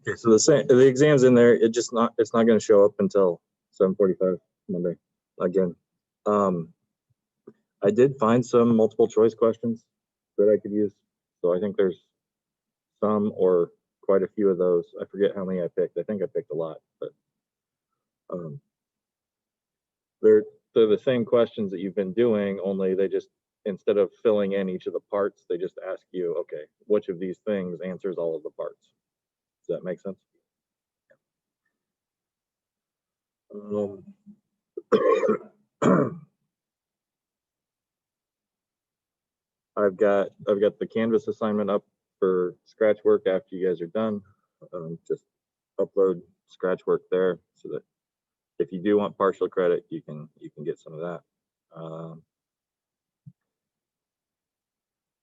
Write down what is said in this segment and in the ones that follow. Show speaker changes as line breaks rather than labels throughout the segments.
Okay, so the exam's in there. It's not going to show up until 7:45 Monday again. I did find some multiple choice questions that I could use, so I think there's some or quite a few of those. I forget how many I picked. I think I picked a lot, but they're the same questions that you've been doing, only they just, instead of filling in each of the parts, they just ask you, okay, which of these things answers all of the parts? Does that make sense? I've got the Canvas assignment up for scratch work after you guys are done. Just upload scratch work there so that if you do want partial credit, you can get some of that.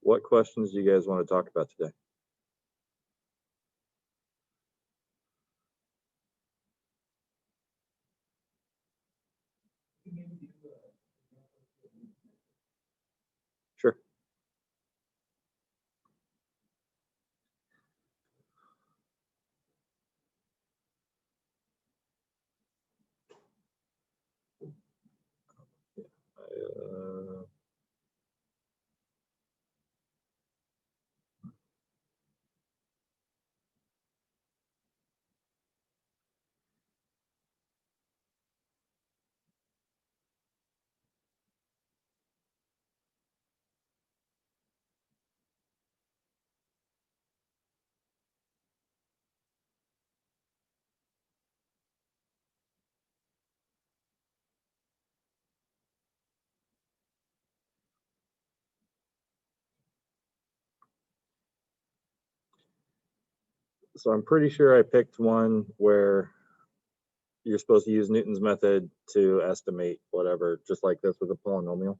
What questions do you guys want to talk about today? Sure. So I'm pretty sure I picked one where you're supposed to use Newton's method to estimate whatever, just like this with a polynomial.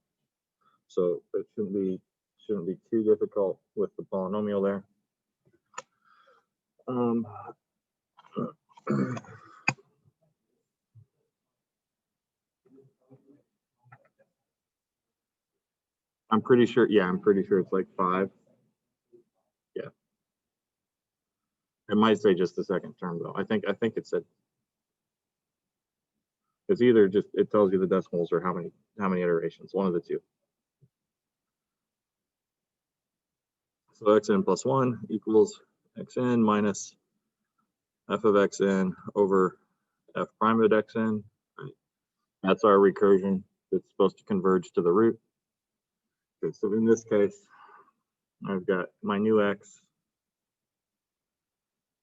So it shouldn't be too difficult with the polynomial there. I'm pretty sure. Yeah, I'm pretty sure it's like 5. Yeah. It might say just the second term though. I think it said it's either just, it tells you the decimals or how many iterations, one of the two. So xn plus 1 equals xn minus f of xn over f prime of xn. Right. That's our recursion. It's supposed to converge to the root. Okay, so in this case, I've got my new x,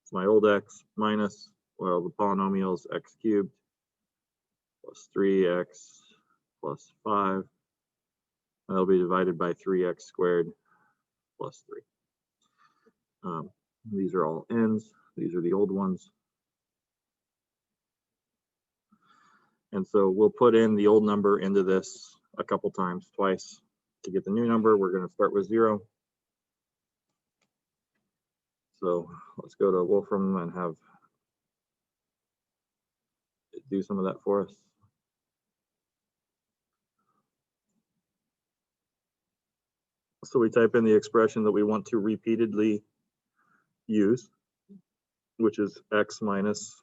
it's my old x minus, well, the polynomial is x cubed plus 3x plus 5. And that'll be divided by 3x squared plus 3. These are all n's. These are the old ones. And so we'll put in the old number into this a couple times, twice. To get the new number, we're going to start with 0. So let's go to Wolfram and have it do some of that for us. So we type in the expression that we want to repeatedly use, which is x minus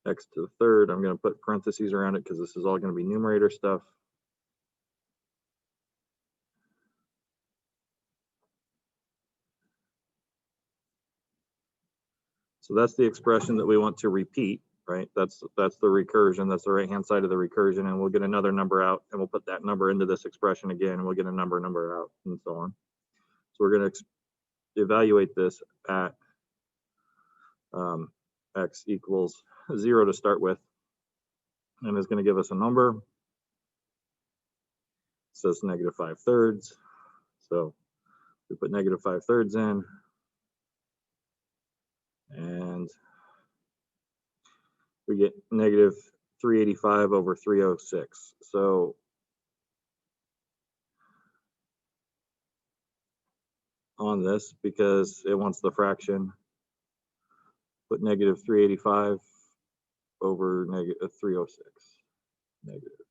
x to the third. I'm going to put parentheses around it because this is all going to be numerator stuff. So that's the expression that we want to repeat, right? That's the recursion. That's the right-hand side of the recursion, and we'll get another number out, and we'll put that number into this expression again, and we'll get a number out, and so on. So we're going to evaluate this at x equals 0 to start with, and it's going to give us a number. It says -5/3. So we put -5/3 in, and we get -385 over 306. So on this, because it wants the fraction, put -385 over -306. Negative.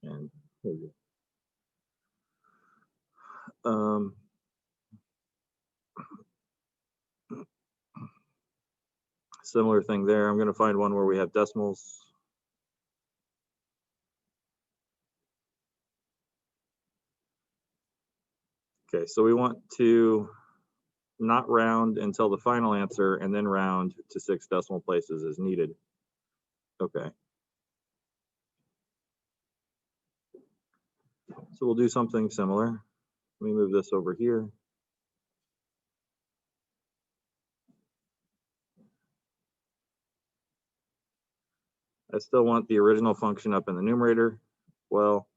And there we go. Similar thing there. I'm going to find one where we have decimals. Okay, so we want to not round until the final answer and then round to 6 decimal places as needed. Okay. So we'll do something similar. Let me move this over here. I still want the original function up in the numerator. Well,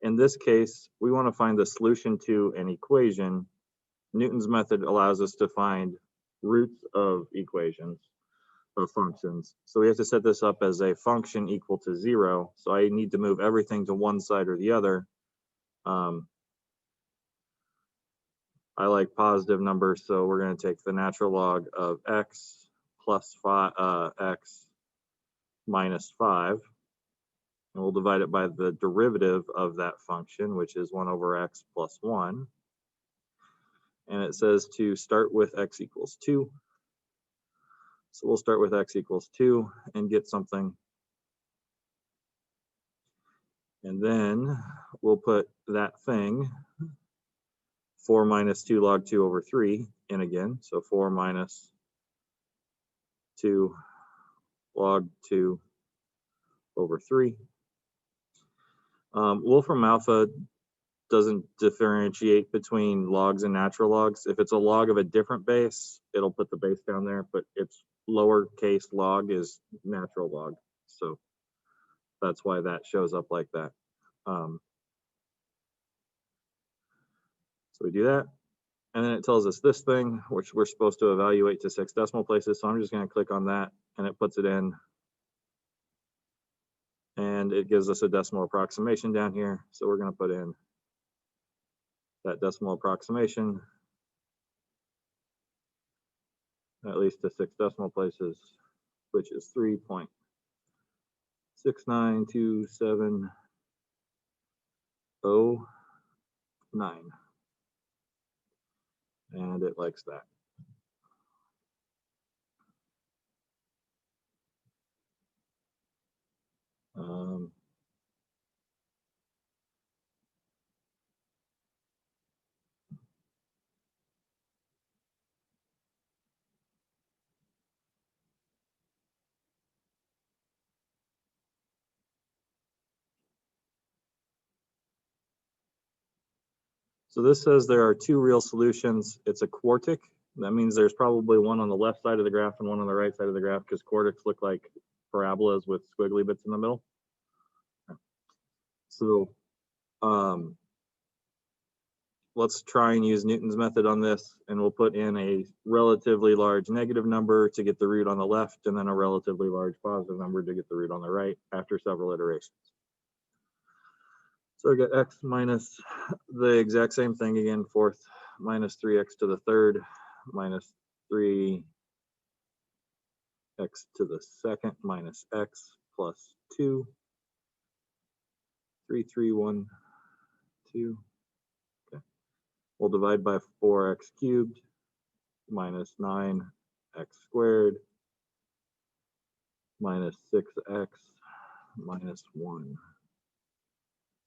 in this case, we want to find the solution to an equation. Newton's method allows us to find roots of equations, of functions. So we have to set this up as a function equal to 0. So I need to move everything to one side or the other. I like positive numbers, so we're going to take the natural log of x plus 5, x minus 5, and we'll divide it by the derivative of that function, which is 1 over x plus 1. And it says to start with x equals 2. So we'll start with x equals 2 and get something. And then we'll put that thing, 4 minus 2 log 2 over 3, in again. So 4 minus 2 log 2 over 3. Wolfram Alpha doesn't differentiate between logs and natural logs. If it's a log of a different base, it'll put the base down there, but its lowercase log is natural log. So that's why that shows up like that. So we do that. And then it tells us this thing, which we're supposed to evaluate to 6 decimal places. So I'm just going to click on that and it puts it in. And it gives us a decimal approximation down here. So we're going to put in that decimal approximation, at least to 6 decimal places, which is 3.69270.9. And it likes that. So this says there are 2 real solutions. It's a quartic. That means there's probably one on the left side of the graph and one on the right side of the graph, because quartics look like parabolas with squiggly bits in the middle. So let's try and use Newton's method on this, and we'll put in a relatively large negative number to get the root on the left, and then a relatively large positive number to get the root on the right after several iterations. So I got x minus the exact same thing again, fourth, minus 3x to the third, minus 3x to the second, minus x plus 2, 3, 3, 1, 2. Okay. We'll divide by 4x cubed minus 9x squared minus 6x minus 1.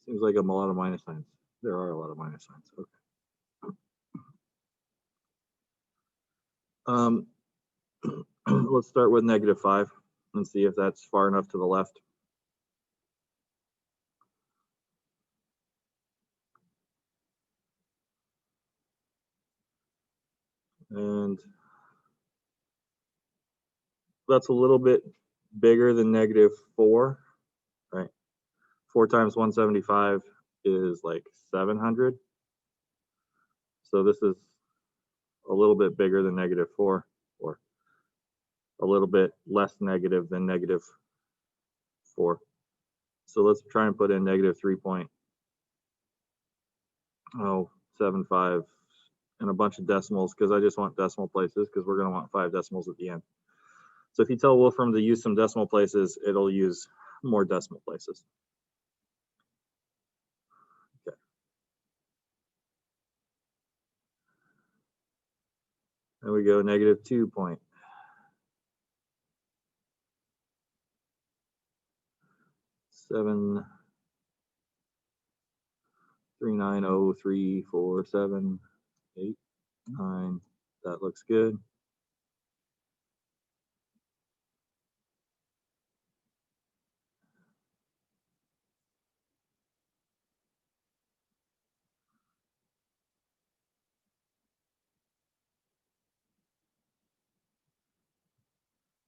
Seems like a lot of minus signs. There are a lot of minus signs. Okay. Let's start with -5 and see if that's far enough to the left. And that's a little bit bigger than -4, right? 4 times 175 is like 700. So this is a little bit bigger than -4, or a little bit less negative than -4. So let's try and put in -3.075 and a bunch of decimals, because I just want decimal places, because we're going to want 5 decimals at the end. So if you tell Wolfram to use some decimal places, it'll use more decimal places. Okay. Then we go negative 2.739034789. That looks good.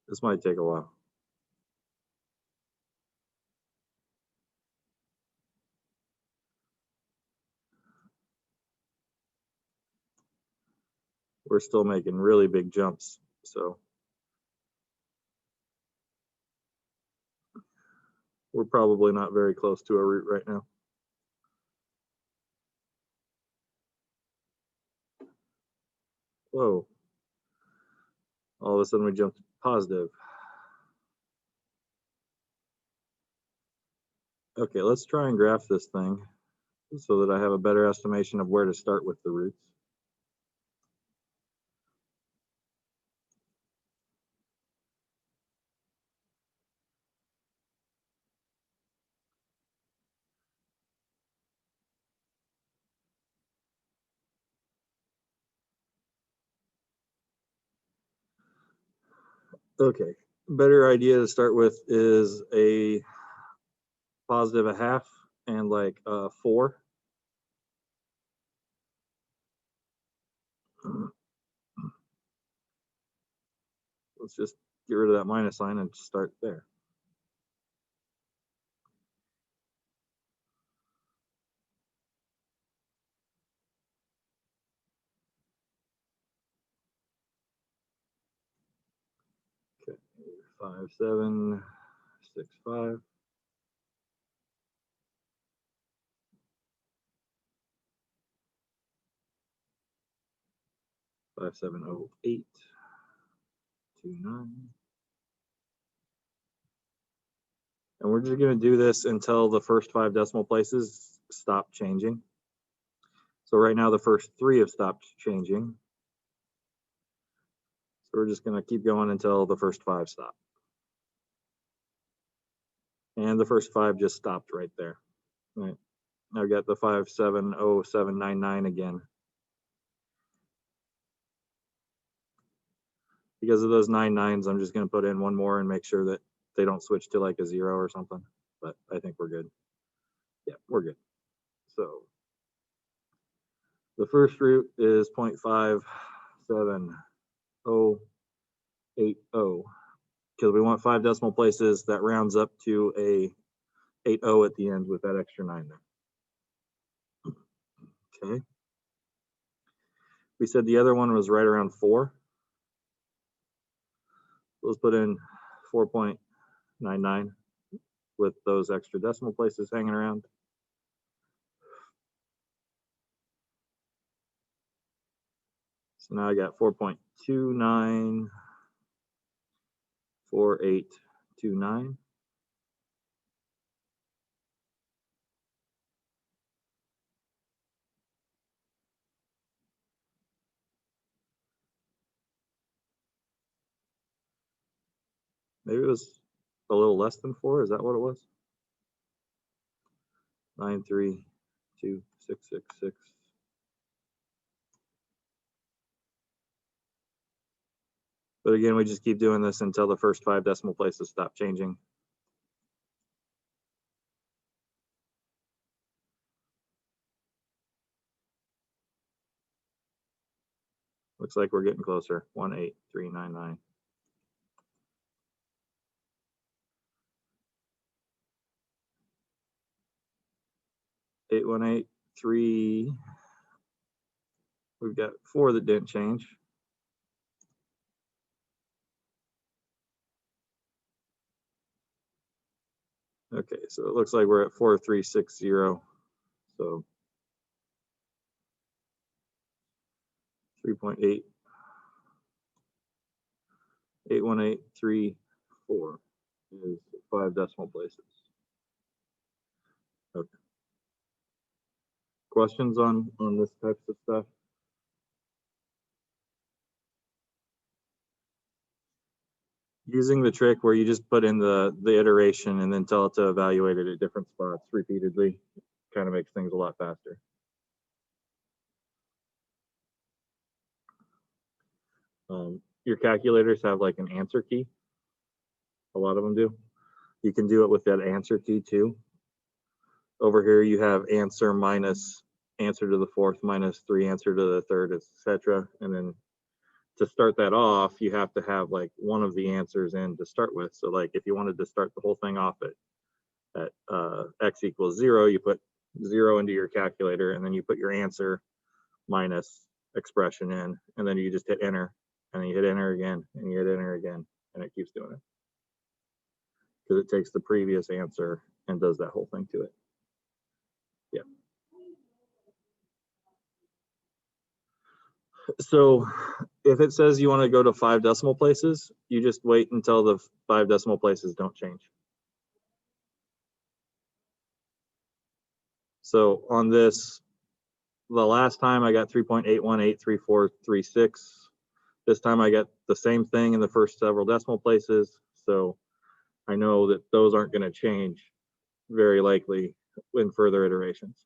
This might take a while. We're still making really big jumps, so we're probably not very close to a root right now. Whoa. All of a sudden we jumped positive. Okay, let's try and graph this thing so that I have a better estimation of where to start with the roots. Okay, better idea to start with is a positive 1/2 and like 4. Let's just get rid of that minus sign and start there. Okay, 5765. Five 570829. And we're just going to do this until the first 5 decimal places stop changing. So right now the first 3 have stopped changing. So we're just going to keep going until the first 5 stop. And the first 5 just stopped right there. Right. I've got the 570799 again. Because of those 9 9s, I'm just going to put in one more and make sure that they don't switch to like a 0 or something. But I think we're good. Yeah, we're good. So the first root is 0.57080 because we want 5 decimal places. That rounds up to a 80 at the end with that extra 9 there. Okay. We said the other one was right around 4. Let's put in 4.99 with those extra decimal places hanging around. So now I got 4.294829. Maybe it was a little less than 4. Is that what it was? 9326666. But again, we just keep doing this until the first 5 decimal places stop changing. Looks like we're getting closer. 18399. Eight one eight three. We've got 4 that didn't change. Okay, so it looks like we're at 4360. So 3.8 81834 is 5 decimal places. Okay. Questions on this types of stuff? Using the trick where you just put in the iteration and then tell it to evaluate it at different spots repeatedly kind of makes things a lot faster. Your calculators have like an answer key. A lot of them do. You can do it with that answer key too. Over here you have answer minus answer to the fourth minus 3 answer to the third, etc. And then to start that off, you have to have like one of the answers in to start with. So like if you wanted to start the whole thing off at x equals 0, you put 0 into your calculator and then you put your answer minus expression in, and then you just hit enter, and then you hit enter again, and you hit enter again, and it keeps doing it. Because it takes the previous answer and does that whole thing to it. Yeah. So if it says you want to go to 5 decimal places, you just wait until the 5 decimal places don't change. So on this, the last time I got 3.81834336. This time I got the same thing in the first several decimal places. So I know that those aren't going to change very likely in further iterations.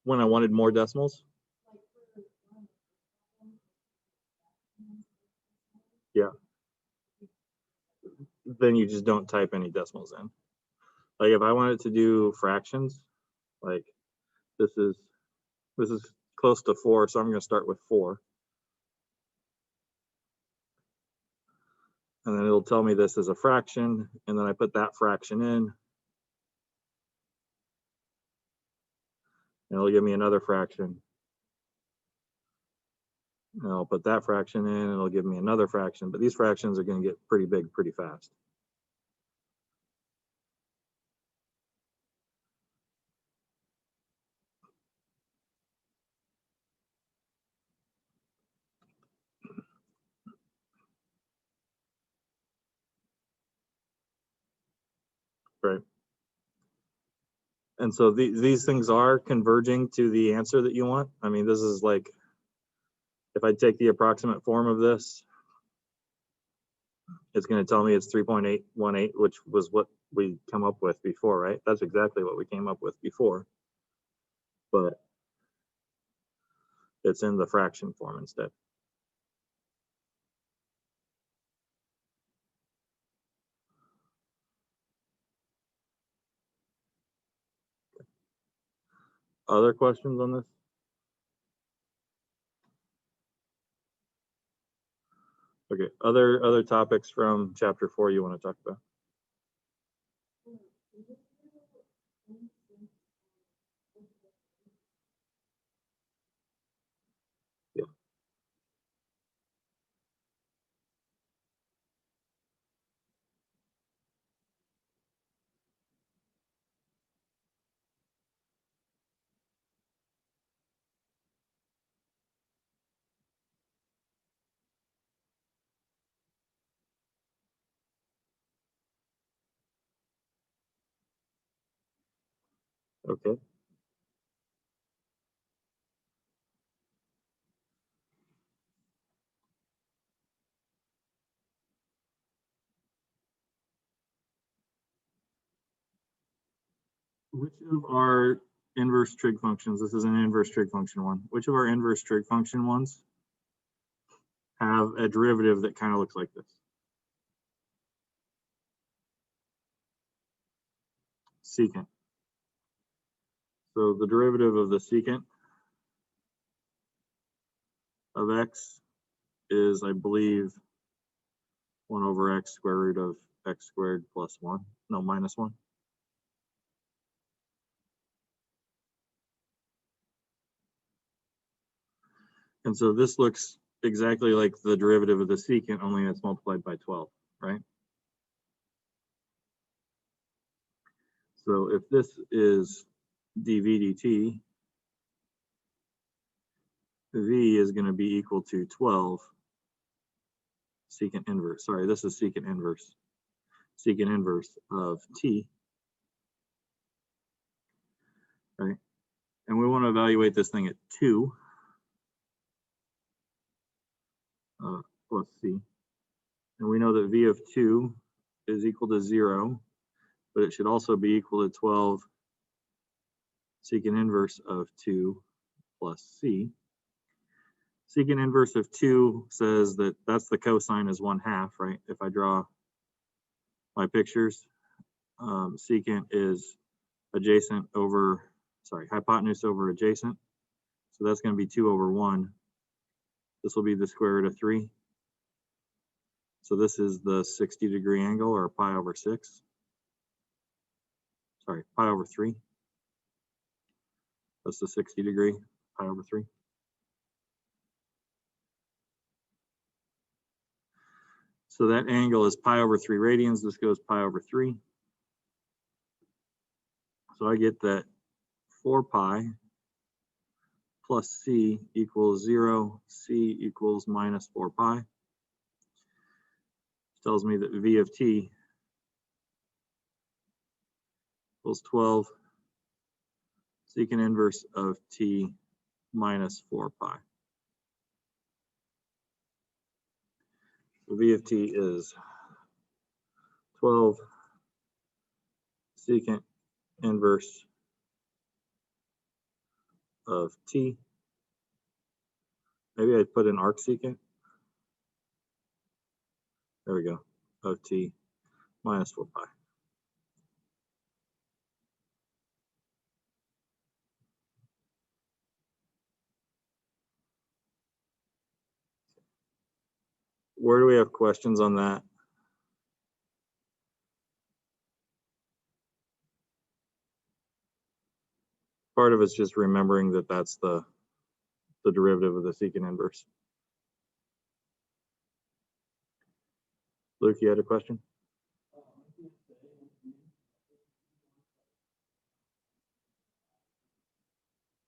When I wanted more decimals? Yeah. Then you just don't type any decimals in. Like if I wanted to do fractions, like this is close to 4, so I'm going to start with 4. And then it'll tell me this is a fraction, and then I put that fraction in. And it'll give me another fraction. And I'll put that fraction in, and it'll give me another fraction. But these fractions are going to get pretty big pretty fast. Right. And so these things are converging to the answer that you want. I mean, this is like, if I take the approximate form of this, it's going to tell me it's 3.818, which was what we come up with before, right? That's exactly what we came up with before. But it's in the fraction form instead. Other questions on this? Okay, other topics from chapter 4 you want to talk about? Yeah. Okay. Which of our inverse trig functions, this is an inverse trig function one, which of our inverse trig function ones have a derivative that kind of looks like this? Secant. So the derivative of the secant of x is, I believe, 1 over x square root of x squared plus 1. No, minus 1. And so this looks exactly like the derivative of the secant, only it's multiplied by 12, right? So if this is dv dt, v is going to be equal to 12 secant inverse. Sorry, this is secant inverse. Secant inverse of t, right? And we want to evaluate this thing at 2 plus c. And we know that v of 2 is equal to 0, but it should also be equal to 12 secant inverse of 2 plus c. Secant inverse of 2 says that that's the cosine is 1/2, right? If I draw my pictures, secant is adjacent over, sorry, hypotenuse over adjacent. So that's going to be 2 over 1. This will be the square root of 3. So this is the 60-degree angle, or pi over 6. Sorry, pi over 3. That's the 60-degree, pi over 3. So that angle is pi over 3 radians. This goes pi over 3. So I get that 4 pi plus c equals 0, c equals minus 4 pi. Which tells me that v of t equals 12 secant inverse of t minus 4 pi. So v of t is 12 secant inverse of t. Maybe I'd put an arc secant. There we go, of t minus 4 pi. Where do we have questions on that? Part of it's just remembering that that's the derivative of the secant inverse. Luke, you had a question?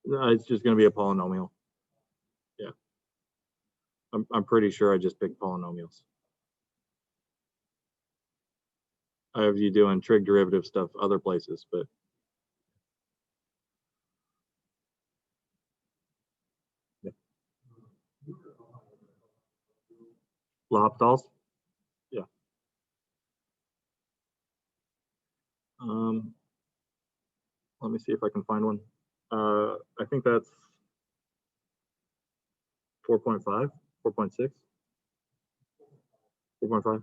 No, it's just going to be a polynomial. Yeah. I'm pretty sure I just picked polynomials. I have you doing trig derivative stuff other places, but yeah. L'Hopital's? Yeah. Let me see if I can find one. I think that's 4.5, 4.6, 4.5.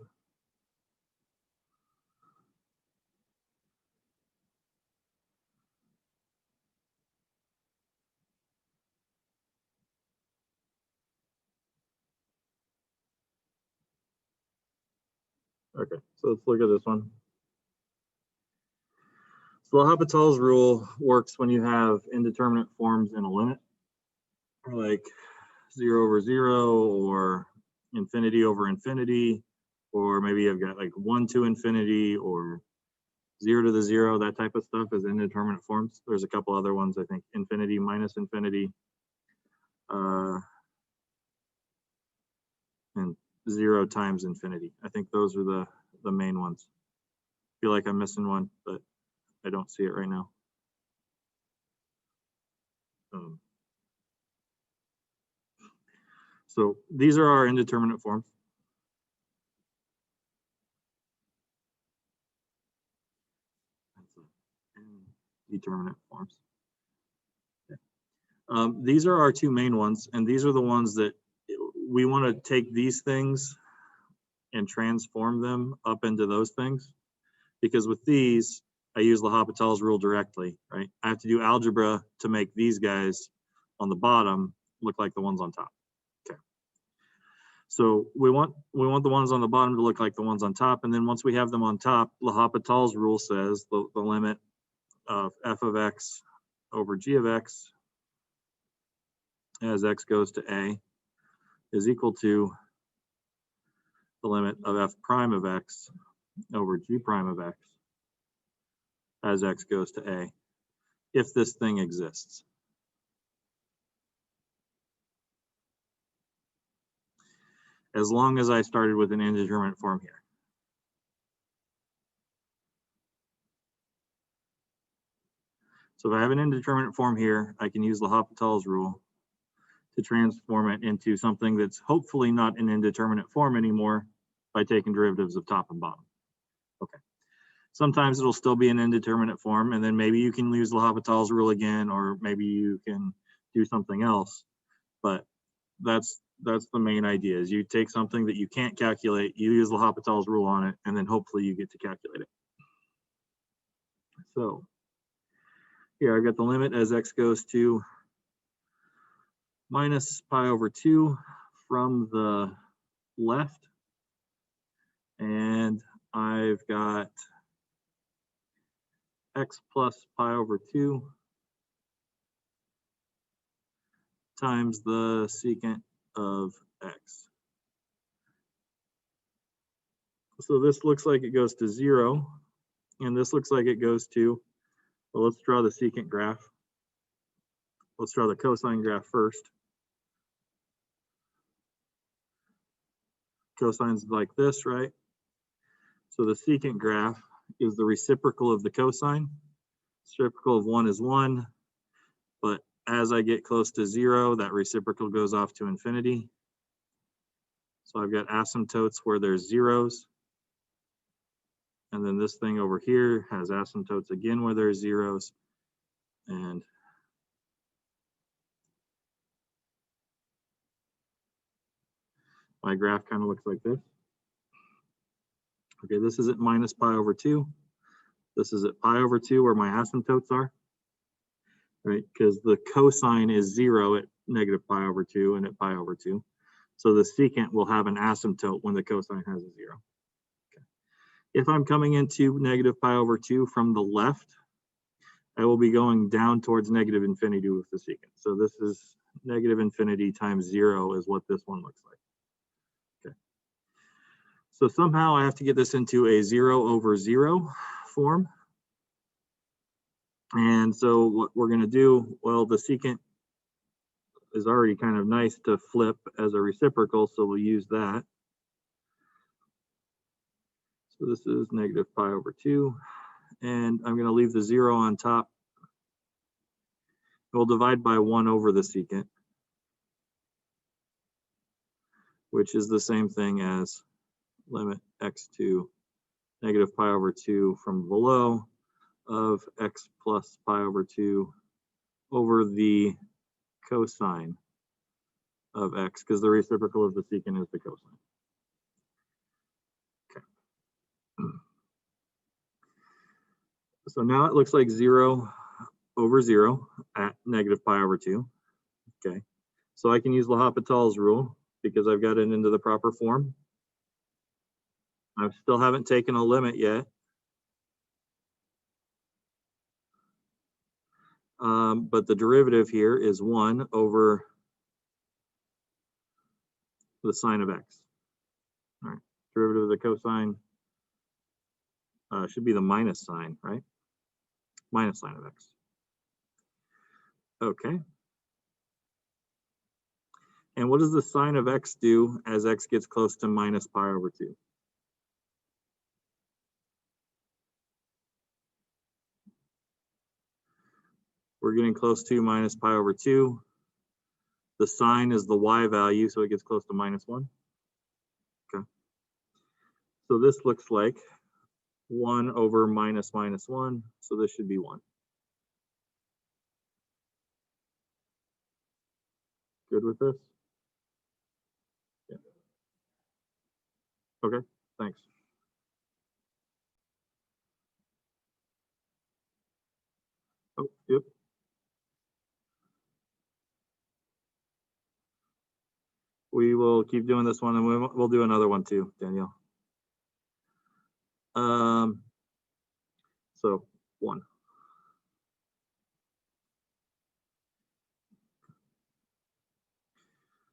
Okay, so let's look at this one. So L'Hopital's rule works when you have indeterminate forms in a limit, or like 0 over 0, or infinity over infinity, or maybe you've got like 1 to infinity, or 0 to the 0, that type of stuff is indeterminate forms. There's a couple other ones, I think infinity minus infinity, and 0 times infinity. I think those are the main ones. I feel like I'm missing one, but I don't see it right now. So these are our indeterminate forms. Indeterminate forms. Okay. These are our two main ones, and these are the ones that we want to take these things and transform them up into those things. Because with these, I use L'Hopital's rule directly, right? I have to do algebra to make these guys on the bottom look like the ones on top. Okay. So we want the ones on the bottom to look like the ones on top, and then once we have them on top, L'Hopital's rule says the limit of f of x over g of x as x goes to a is equal to the limit of f prime of x over g prime of x as x goes to a, if this thing exists. As long as I started with an indeterminate form here. So if I have an indeterminate form here, I can use L'Hopital's rule to transform it into something that's hopefully not an indeterminate form anymore by taking derivatives of top and bottom. Okay. Sometimes it'll still be an indeterminate form, and then maybe you can use L'Hopital's rule again, or maybe you can do something else. But that's the main idea, is you take something that you can't calculate, you use L'Hopital's rule on it, and then hopefully you get to calculate it. So here I've got the limit as x goes to minus pi over 2 from the left, and I've got x plus pi over 2 times the secant of x. So this looks like it goes to 0, and this looks like it goes to, well, let's draw the secant graph. Let's draw the cosine graph first. Cosine's like this, right? So the secant graph is the reciprocal of the cosine. Reciprocal of 1 is 1, but as I get close to 0, that reciprocal goes off to infinity. So I've got asymptotes where there's zeros. And then this thing over here has asymptotes again where there's zeros. And my graph kind of looks like this. Okay, this is at minus pi over 2. This is at pi over 2 where my asymptotes are, right? Because the cosine is 0 at negative pi over 2 and at pi over 2. So the secant will have an asymptote when the cosine has a 0. Okay. If I'm coming into negative pi over 2 from the left, I will be going down towards negative infinity with the secant. So this is negative infinity times 0 is what this one looks like. Okay. So somehow I have to get this into a 0 over 0 form. And so what we're going to do, well, the secant is already kind of nice to flip as a reciprocal, so we'll use that. So this is negative pi over 2, and I'm going to leave the 0 on top. We'll divide by 1 over the secant, which is the same thing as limit x to negative pi over 2 from below of x plus pi over 2 over the cosine of x, because the reciprocal of the secant is the cosine. Okay. So now it looks like 0 over 0 at negative pi over 2. Okay. So I can use L'Hopital's rule because I've got it into the proper form. I still haven't taken a limit yet. But the derivative here is 1 over the sine of x. All right. Derivative of the cosine should be the minus sign, right? Minus sine of x. Okay. And what does the sine of x do as x gets close to minus pi over 2? We're getting close to minus pi over 2. The sine is the y value, so it gets close to minus 1. Okay. So this looks like 1 over minus minus 1, so this should be 1. Good with this? Yeah. Okay, thanks. Oh, yep. We will keep doing this one, and we'll do another one too, Danielle. So 1.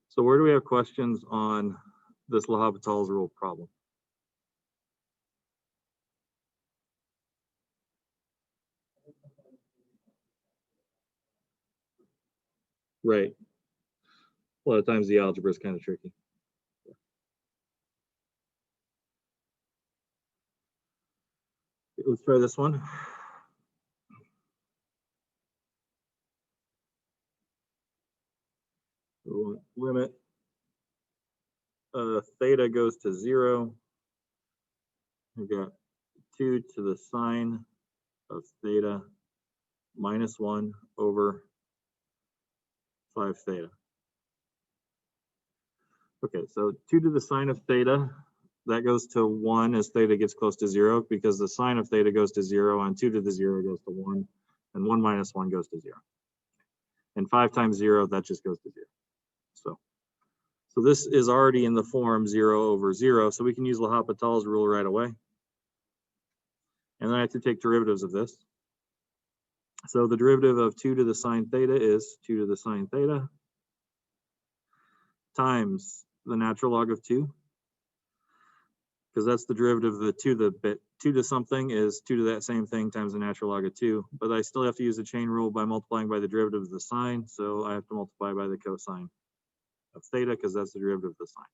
So where do we have questions on this L'Hopital's rule problem? Right. A lot of times the algebra is kind of tricky. Let's try this one. So limit theta goes to 0. We got 2 to the sine of theta minus 1 over 5 theta. Okay, so 2 to the sine of theta, that goes to 1 as theta gets close to 0, because the sine of theta goes to 0, and 2 to the 0 goes to 1, and 1 minus 1 goes to 0. And 5 times 0, that just goes to 0. So this is already in the form 0 over 0, so we can use L'Hopital's rule right away. And then I have to take derivatives of this. So the derivative of 2 to the sine theta is 2 to the sine theta times the natural log of 2, because that's the derivative of the 2 to something is 2 to that same thing times the natural log of 2. But I still have to use the chain rule by multiplying by the derivative of the sine, so I have to multiply by the cosine of theta, because that's the derivative of the sine.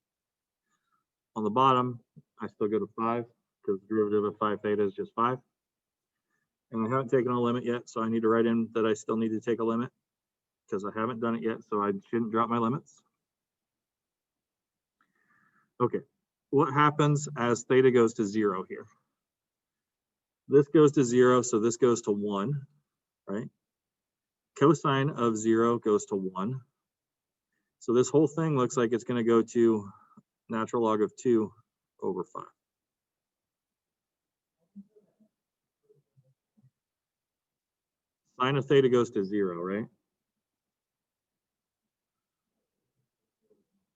On the bottom, I still go to 5, because the derivative of 5 theta is just 5. And I haven't taken a limit yet, so I need to write in that I still need to take a limit, because I haven't done it yet, so I shouldn't drop my limits. Okay, what happens as theta goes to 0 here? This goes to 0, so this goes to 1, right? Cosine of 0 goes to 1. So this whole thing looks like it's going to go to natural log of 2 over 5. Sine of theta goes to 0, right?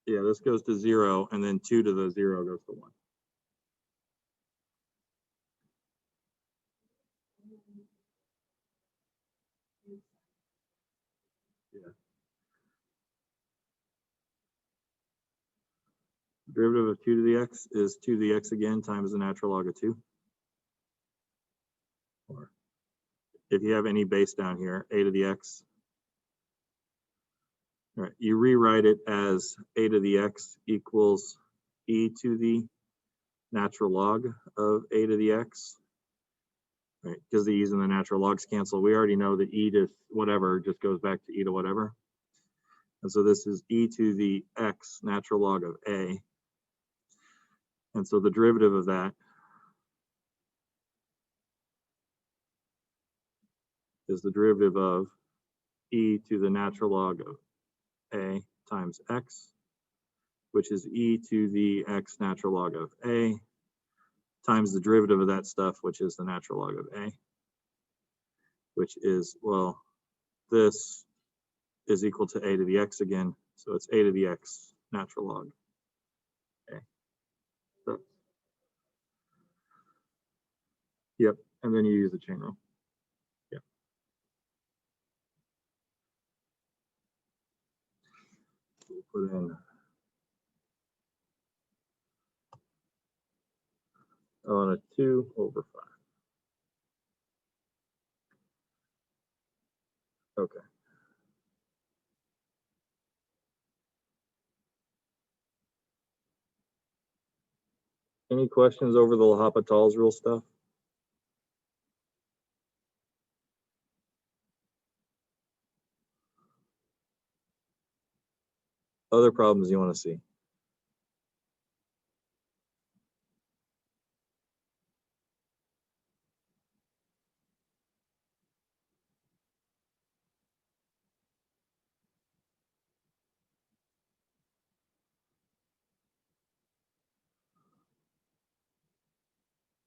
Yeah, this goes to 0, and then 2 to the 0 goes to 1. Yeah. Derivative of 2 to the x is 2 to the x again times the natural log of 2. Or if you have any base down here, a to the x. All right, you rewrite it as a to the x equals e to the natural log of a to the x, right? Because the e's and the natural logs cancel. We already know that e to whatever just goes back to e to whatever. And so this is e to the x natural log of a. And so the derivative of that is the derivative of e to the natural log of a times x, which is e to the x natural log of a times the derivative of that stuff, which is the natural log of a, which is, well, this is equal to a to the x again. So it's a to the x natural log a. So, yep, and then you use the chain rule. Yep. We'll put in on a 2 over 5. Okay. Any questions over the L'Hopital's rule stuff? Other problems you want to see?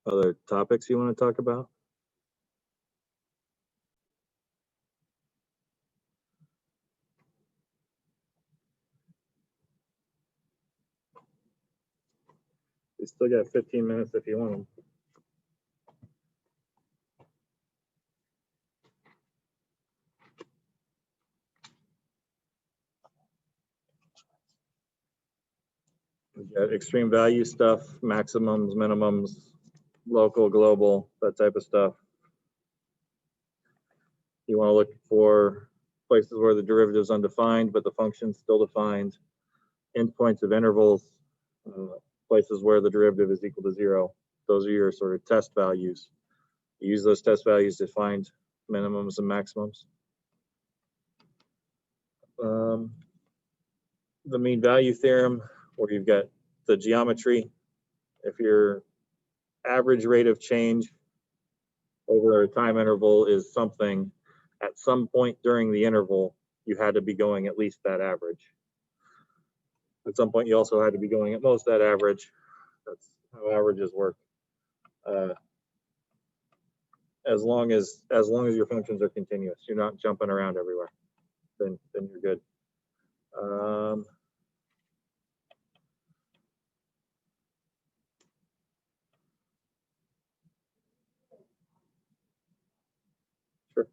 Other topics you want to talk about? You still got 15 minutes if you want them. We got extreme value stuff, maximums, minimums, local, global, that type of stuff. You want to look for places where the derivative is undefined, but the function's still defined. Endpoints of intervals, places where the derivative is equal to 0. Those are your sort of test values. You use those test values to find minimums and maximums. the mean value theorem, where you've got the geometry. If your average rate of change over a time interval is something, at some point during the interval, you had to be going at least that average. At some point, you also had to be going at most that average. That's how averages work. As long as your functions are continuous, you're not jumping around everywhere, then you're good. Sure.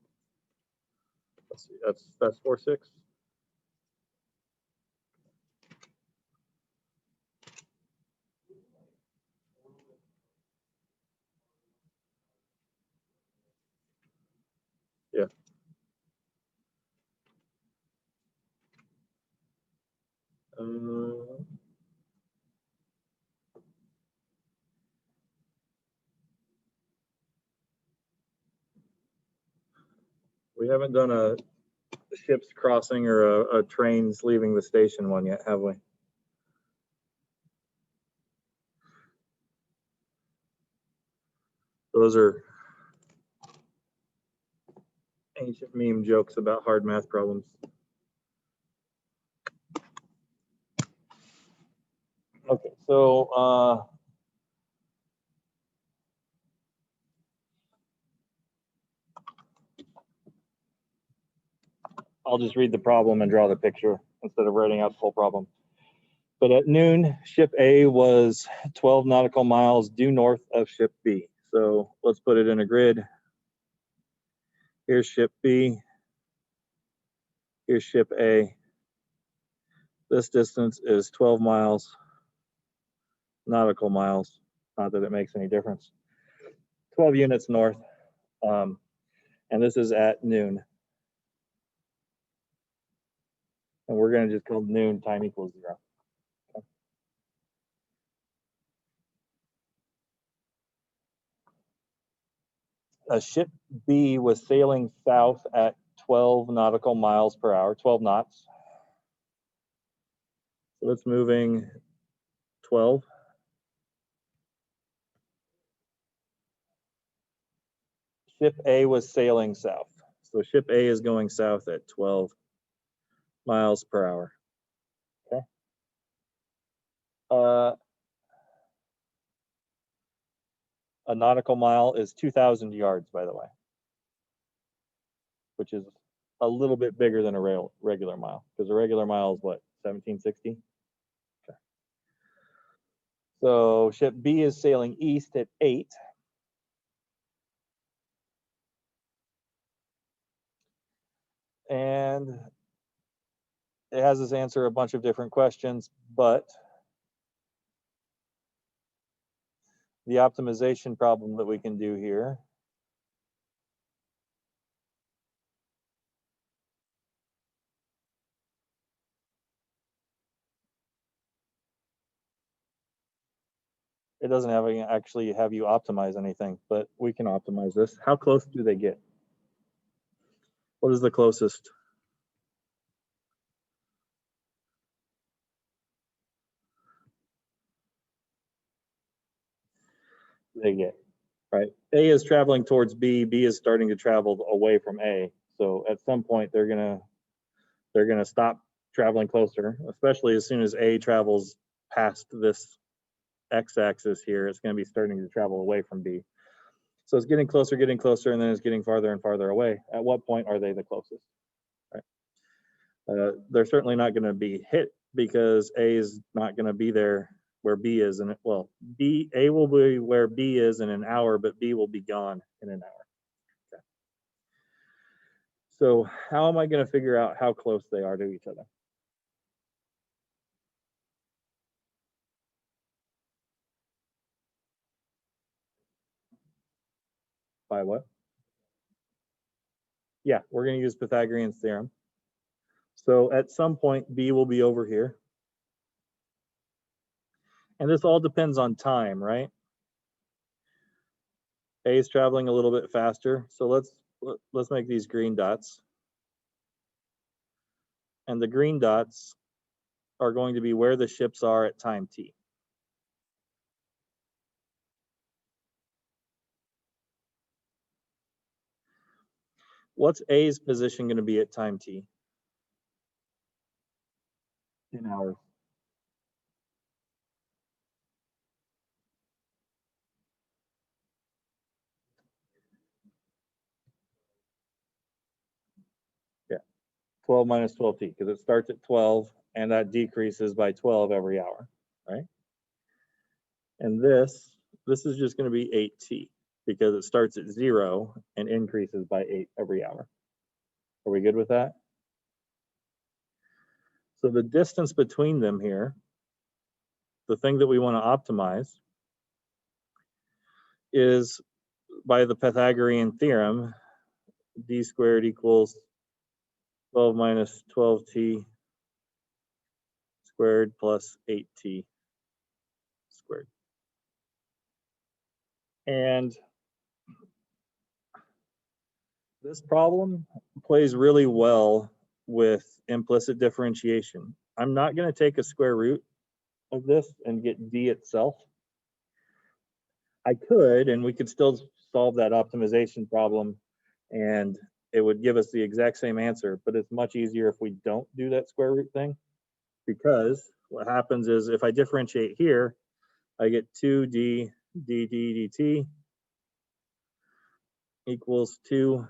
Let's see. That's 4-6. Yeah. We haven't done a ships crossing or a trains leaving the station one yet, have we? Those are ancient meme jokes about hard math problems. Okay, so I'll just read the problem and draw the picture instead of writing out the whole problem. But at noon, ship A was 12 nautical miles due north of ship B. So let's put it in a grid. Here's ship B. Here's ship A. This distance is 12 miles, nautical miles. Not that it makes any difference. 12 units north. And this is at noon. And we're going to just call noon time equals 0. Okay. Ship B was sailing south at 12 nautical miles per hour, 12 knots. So it's moving 12. Ship A was sailing south. So ship A is going south at 12 miles per hour. Okay. A nautical mile is 2,000 yards, by the way, which is a little bit bigger than a regular mile, because a regular mile is what, 1760? Okay. So ship B is sailing east at 8. And it has us answer a bunch of different questions, but the optimization problem that we can do here it doesn't actually have you optimize anything, but we can optimize this. How close do they get? What is the closest? They get, right? A is traveling towards B. B is starting to travel away from A. So at some point they're gonna stop traveling closer, especially as soon as A travels past this x-axis here. It's going to be starting to travel away from B. So it's getting closer, and then it's getting farther and farther away. At what point are they the closest? Right? They're certainly not going to be hit because A is not going to be there where B is, and well, A will be where B is in an hour, but B will be gone in an hour. Okay. So how am I going to figure out how close they are to each other? By what? Yeah, we're going to use Pythagorean theorem. So at some point, B will be over here. And this all depends on time, right? A is traveling a little bit faster. So let's make these green dots. And the green dots are going to be where the ships are at time t. What's A's position going to be at time t? In hours. Yeah, 12 minus 12t, because it starts at 12 and that decreases by 12 every hour, right? And this is just going to be 8t, because it starts at 0 and increases by 8 every hour. Are we good with that? So the distance between them here, the thing that we want to optimize, is by the Pythagorean theorem, d squared equals 12 minus 12t squared plus 8t squared. And this problem plays really well with implicit differentiation. I'm not going to take a square root of this and get d itself. I could, and we could still solve that optimization problem, and it would give us the exact same answer, but it's much easier if we don't do that square root thing, because what happens is if I differentiate here, I get 2d dt equals 2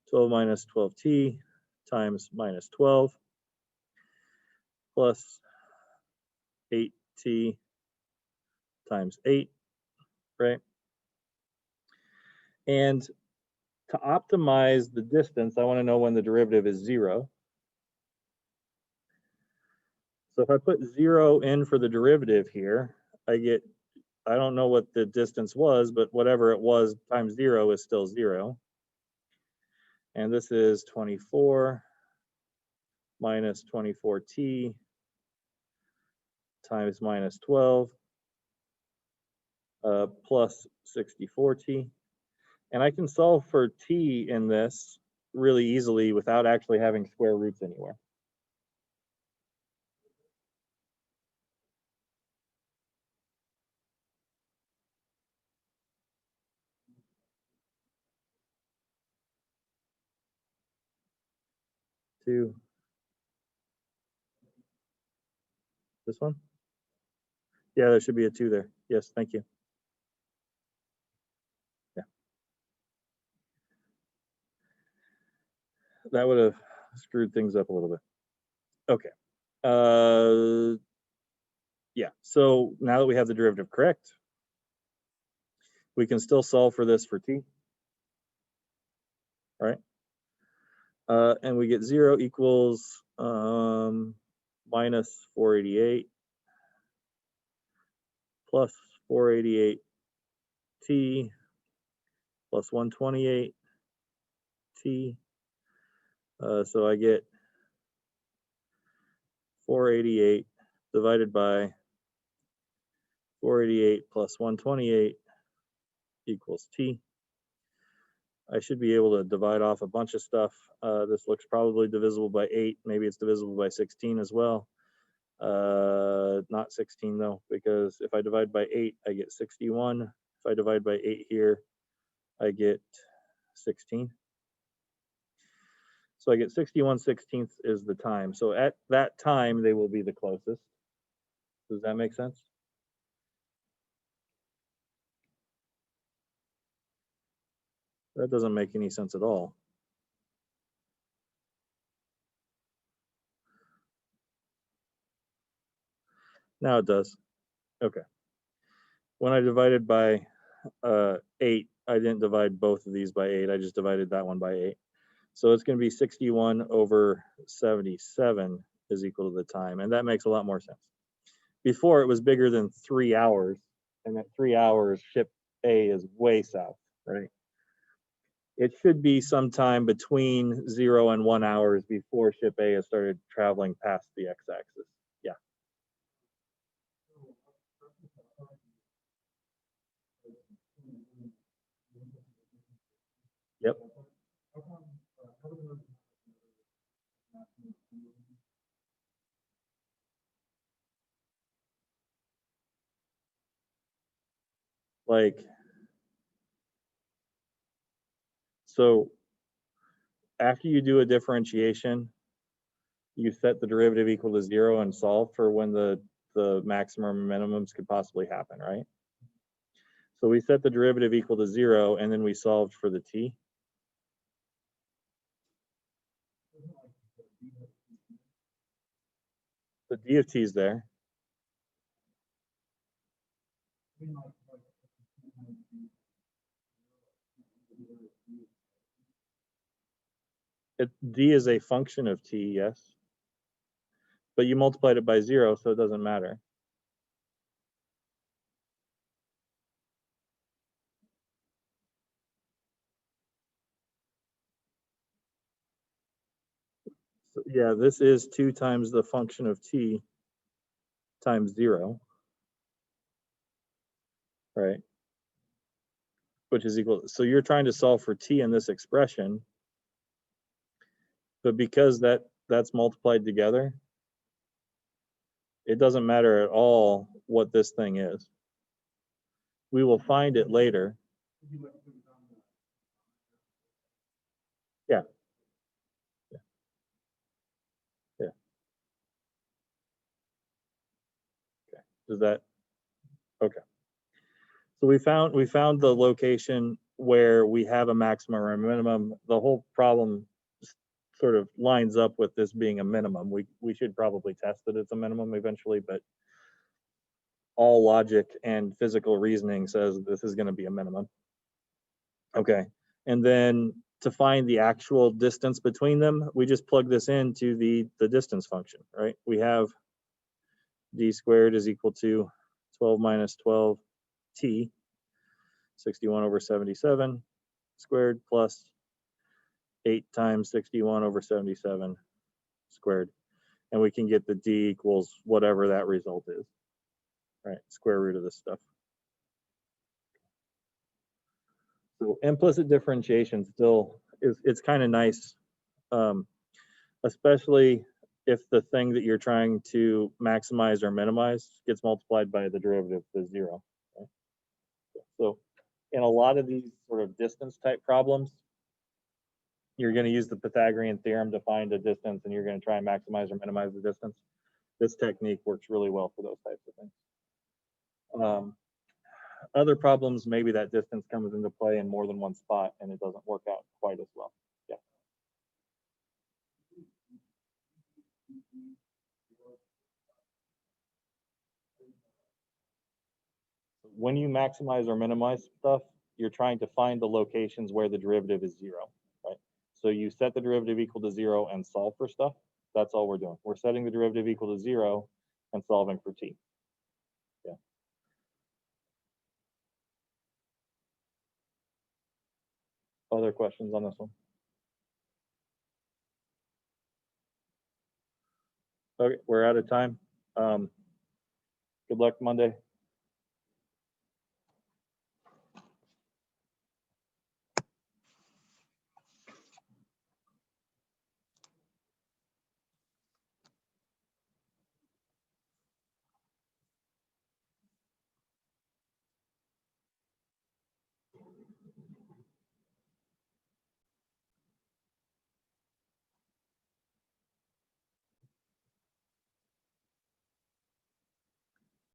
12 minus 12t times minus 12 plus 8t times 8, right? And to optimize the distance, I want to know when the derivative is 0. So if I put 0 in for the derivative here, I get, I don't know what the distance was, but whatever it was times 0 is still 0. And this is 24 minus 24t times minus 12 plus 64t. And I can solve for t in this really easily without actually having square roots anywhere. To this one? Yeah, there should be a 2 there. Yes, thank you. Yeah. That would have screwed things up a little bit. Okay. Yeah, so now that we have the derivative correct, we can still solve for this for t, right? And we get 0 equals minus 488 plus 488t plus 128t. So I get 488 divided by 488 plus 128 equals t. I should be able to divide off a bunch of stuff. This looks probably divisible by 8. Maybe it's divisible by 16 as well. Not 16 though, because if I divide by 8, I get 61. If I divide by 8 here, I get 16. So I get 61/16 is the time. So at that time, they will be the closest. Does that make sense? That doesn't make any sense at all. Now it does. Okay. When I divided by 8, I didn't divide both of these by 8. I just divided that one by 8. So it's going to be 61/77 is equal to the time. And that makes a lot more sense. Before, it was bigger than 3 hours. And at 3 hours, ship A is way south, right? It should be sometime between 0 and 1 hours before ship A has started traveling past the x-axis. Yeah. Yep. Like, so after you do a differentiation, you set the derivative equal to 0 and solve for when the maximum and minimums could possibly happen, right? So we set the derivative equal to 0 and then we solved for the t. The d of t is there. D is a function of t, yes. But you multiplied it by 0, so it doesn't matter. So, yeah, this is 2 times the function of t times 0, right? Which is equal, so you're trying to solve for t in this expression, but because that's multiplied together, it doesn't matter at all what this thing is. We will find it later. Yeah. Yeah. Okay. Is that okay? So we found the location where we have a maximum or a minimum. The whole problem sort of lines up with this being a minimum. We should probably test that it's a minimum eventually, but all logic and physical reasoning says this is going to be a minimum. Okay, and then to find the actual distance between them, we just plug this into the distance function, right? We have d squared is equal to 12 minus 12t, 61 over 77 squared plus 8 times 61 over 77 squared. And we can get the d equals whatever that result is, right? Square root of this stuff. So implicit differentiation still it's kind of nice, especially if the thing that you're trying to maximize or minimize gets multiplied by the derivative to 0. Okay? So in a lot of these sort of distance type problems, you're going to use the Pythagorean theorem to find a distance, and you're going to try and maximize or minimize the distance. This technique works really well for those types of things. Other problems, maybe that distance comes into play in more than one spot, and it doesn't work out quite as well. Yeah. When you maximize or minimize stuff, you're trying to find the locations where the derivative is 0, right? So you set the derivative equal to 0 and solve for stuff. That's all we're doing. We're setting the derivative equal to 0 and solving for t. Yeah. Other questions on this one? Okay, we're out of time. Good luck Monday.